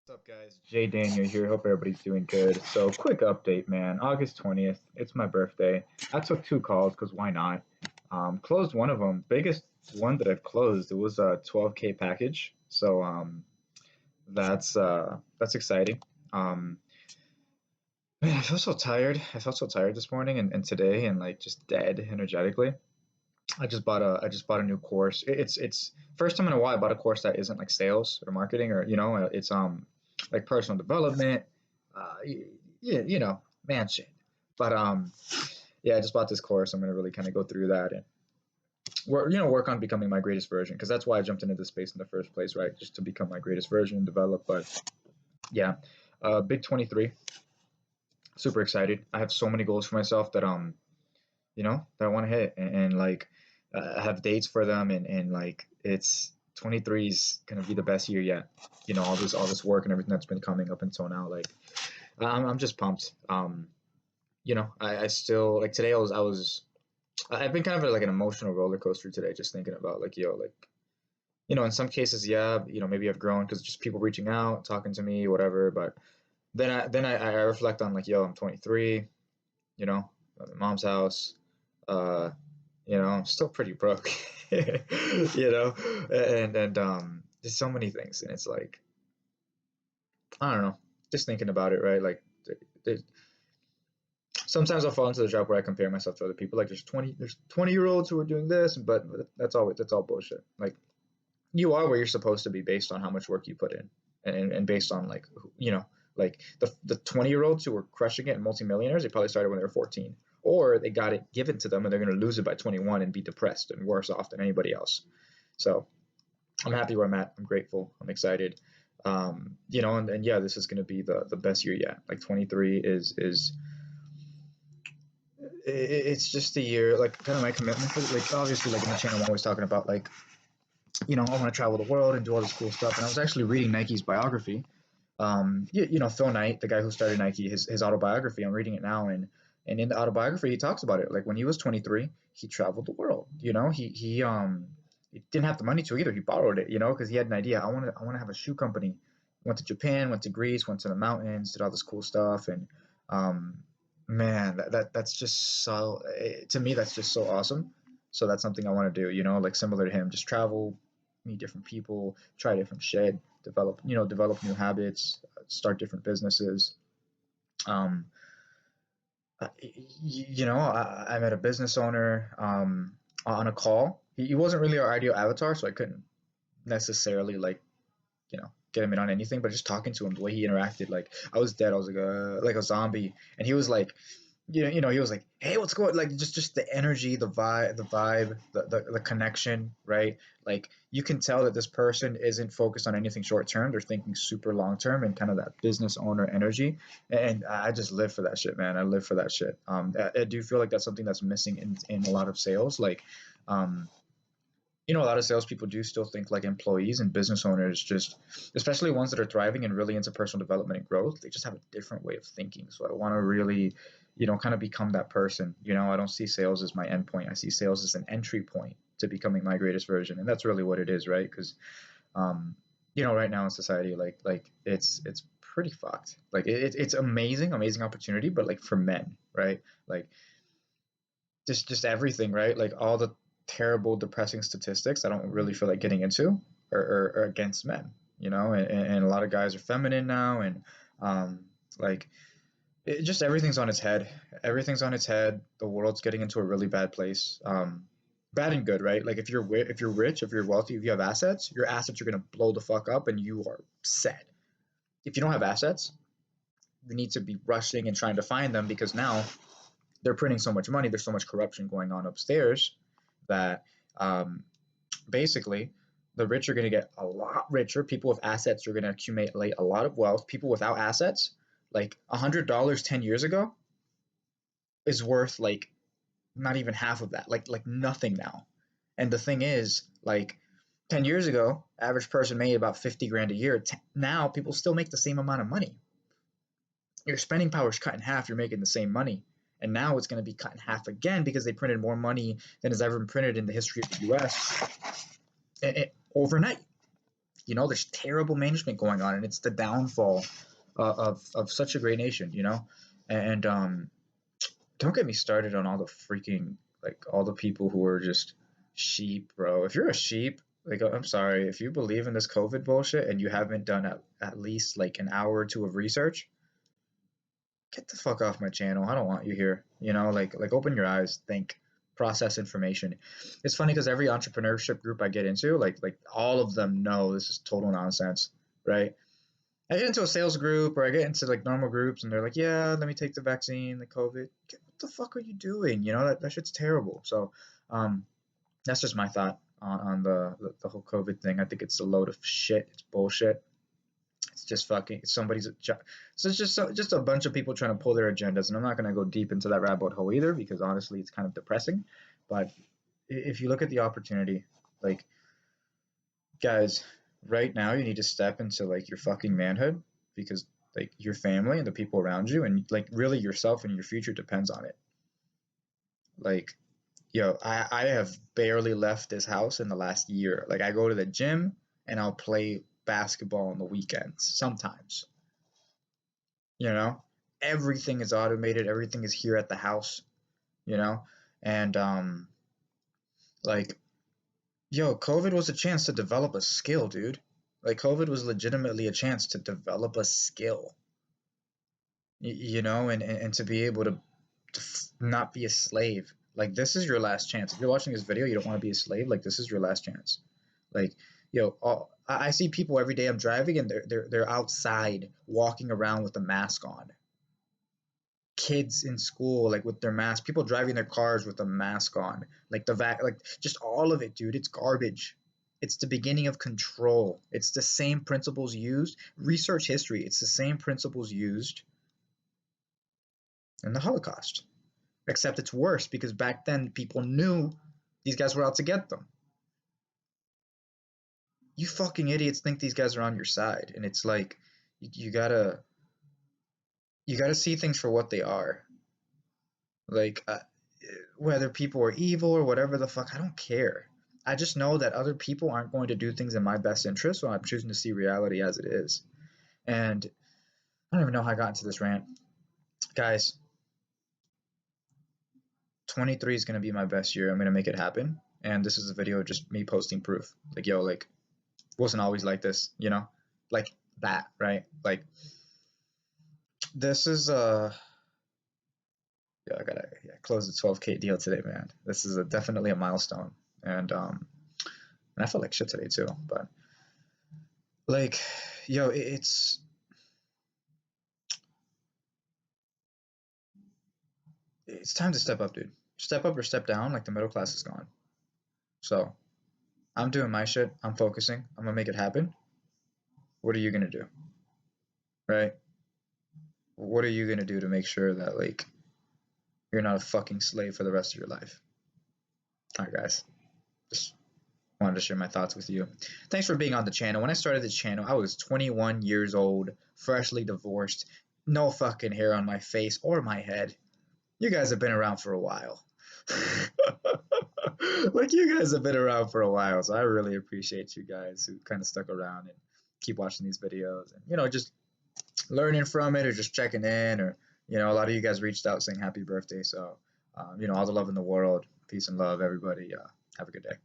What's up, guys? Jay Daniel here. Hope everybody's doing good. So, quick update, man. August 20th, it's my birthday. I took two calls because why not? Closed one of them. Biggest one that I've closed. It was a 12K package. So, that's exciting. Um, Man, I feel so tired. I felt so tired this morning and today and like just dead energetically. I just bought a new course. It's first time in a while I bought a course that isn't like sales or marketing or it's like personal development, man shit. But yeah, I just bought this course. I'm gonna really kind of go through that and work on becoming my greatest version because that's why I jumped into this space in the first place, right? Just to become my greatest version and develop. But yeah, big 23, super excited. I have so many goals for myself that I want to hit and like have dates for them and like it's 23 is gonna be the best year yet. All this work and everything that's been coming up until now. Like I'm just pumped. I still like today. I've been kind of like an emotional roller coaster today, just thinking about like in some cases, yeah, maybe I've grown because just people reaching out, talking to me, whatever. But then I reflect on like I'm 23. I'm at mom's house. Uh, I'm still pretty broke. And there's so many things, and it's like I don't know, just thinking about it, right? Like, sometimes I'll fall into the trap where I compare myself to other people. Like, there's 20-year-olds who are doing this, but that's all bullshit. Like, you are where you're supposed to be based on how much work you put in, and based on like like the 20-year-olds who were crushing it and multimillionaires. They probably started when they were 14, or they got it given to them and they're going to lose it by 21 and be depressed and worse off than anybody else. So I'm happy where I'm at. I'm grateful. I'm excited. And yeah, this is going to be the best year yet. Like 23 is it's just a year, like kind of my commitment for like obviously like in the channel I'm always talking about like I want to travel the world and do all this cool stuff. And I was actually reading Nike's biography. Phil Knight, the guy who started Nike, his autobiography. I'm reading it now, and in the autobiography, he talks about it. Like when he was 23, he traveled the world. He didn't have the money to either. He borrowed it, because he had an idea. I want to have a shoe company. Went to Japan, went to Greece, went to the mountains, did all this cool stuff, and um, man, that's just to me that's just so awesome. So that's something I want to do. Like similar to him, just travel, meet different people, try different shit, develop new habits, start different businesses. Um, I met a business owner on a call. He wasn't really our ideal avatar, so I couldn't necessarily get him in on anything. But just talking to him, the way he interacted, like I was dead. I was like a zombie, and he was like, he was like, "Hey, what's going?" Like just the energy, the connection, right? Like you can tell that this person isn't focused on anything short term. They're thinking super long term and kind of that business owner energy. And I just live for that shit, man. I live for that shit. I do feel like that's something that's missing in a lot of sales. Like, um, a lot of salespeople do still think like employees and business owners, just especially ones that are thriving and really into personal development and growth. They just have a different way of thinking. So I want to really, kind of become that person. I don't see sales as my endpoint. I see sales as an entry point to becoming my greatest version, and that's really what it is, right? Because, um, right now in society, like it's pretty fucked. Like it's amazing, amazing opportunity, but like for men, right? Like just everything, right? Like all the terrible, depressing statistics I don't really feel like getting into are against men, and a lot of guys are feminine now, and um, like just everything's on its head. Everything's on its head. The world's getting into a really bad place. Bad and good, right? Like if you're rich, if you're wealthy, if you have assets, your assets are gonna blow the fuck up, and you are set. If you don't have assets, you need to be rushing and trying to find them because now they're printing so much money. There's so much corruption going on upstairs that um, basically the rich are going to get a lot richer. People with assets are going to accumulate a lot of wealth. People without assets, like $100 10 years ago, is worth like not even half of that, like nothing now. And the thing is, like 10 years ago, average person made about 50 grand a year. Now people still make the same amount of money. Your spending power is cut in half. You're making the same money. And now it's going to be cut in half again because they printed more money than has ever been printed in the history of the US overnight. There's terrible management going on, and it's the downfall of such a great nation. And don't get me started on all the freaking like all the people who are just sheep, bro. If you're a sheep, like I'm sorry, if you believe in this COVID bullshit and you haven't done at least like an hour or two of research, get the fuck off my channel. I don't want you here. Like open your eyes, think, process information. It's funny because every entrepreneurship group I get into, like all of them know this is total nonsense, right? I get into a sales group or I get into like normal groups and they're like, yeah, let me take the vaccine, the COVID. What the fuck are you doing? That shit's terrible. So um, that's just my thought on the whole COVID thing. I think it's a load of shit. It's bullshit. It's just fucking somebody's. So it's just a bunch of people trying to pull their agendas, and I'm not gonna go deep into that rabbit hole either because honestly, it's kind of depressing. But if you look at the opportunity, like guys, right now you need to step into like your fucking manhood because like your family and the people around you and like really yourself and your future depends on it. Like, I have barely left this house in the last year. Like I go to the gym and I'll play basketball on the weekends sometimes. you know Everything is automated, everything is here at the house. you know and like, COVID was a chance to develop a skill, dude. Like COVID was legitimately a chance to develop a skill, and to be able to not be a slave. Like this is your last chance. If you're watching this video, you don't want to be a slave. Like this is your last chance. Like, I see people every day I'm driving and they're outside walking around with a mask on. Kids in school like with their mask, people driving their cars with a mask on, like like just all of it, dude. It's garbage. It's the beginning of control. It's the same principles used. Research history. It's the same principles used in the Holocaust, except it's worse because back then people knew these guys were out to get them. You fucking idiots think these guys are on your side, and it's like you gotta see things for what they are. Like, whether people are evil or whatever the fuck, I don't care. I just know that other people aren't going to do things in my best interest, so I'm choosing to see reality as it is. And I don't even know how I got into this rant. Guys, 23 is going to be my best year. I'm going to make it happen. And this is a video of just me posting proof. Like, like, wasn't always like this, Like that, right? Like, this is, I gotta close the 12K deal today, man. This is definitely a milestone. And I felt like shit today too. But like, it's time to step up, dude. Step up or step down. Like the middle class is gone. So I'm doing my shit. I'm focusing. I'm gonna make it happen. What are you gonna do, right? What are you gonna do to make sure that like you're not a fucking slave for the rest of your life? All right, guys. Just wanted to share my thoughts with you. Thanks for being on the channel. When I started this channel, I was 21 years old, freshly divorced, no fucking hair on my face or my head. You guys have been around for a while. Like, you guys have been around for a while, so I really appreciate you guys who kind of stuck around and keep watching these videos and, just learning from it or just checking in or, a lot of you guys reached out saying happy birthday. So, all the love in the world. Peace and love, everybody. Have a good day.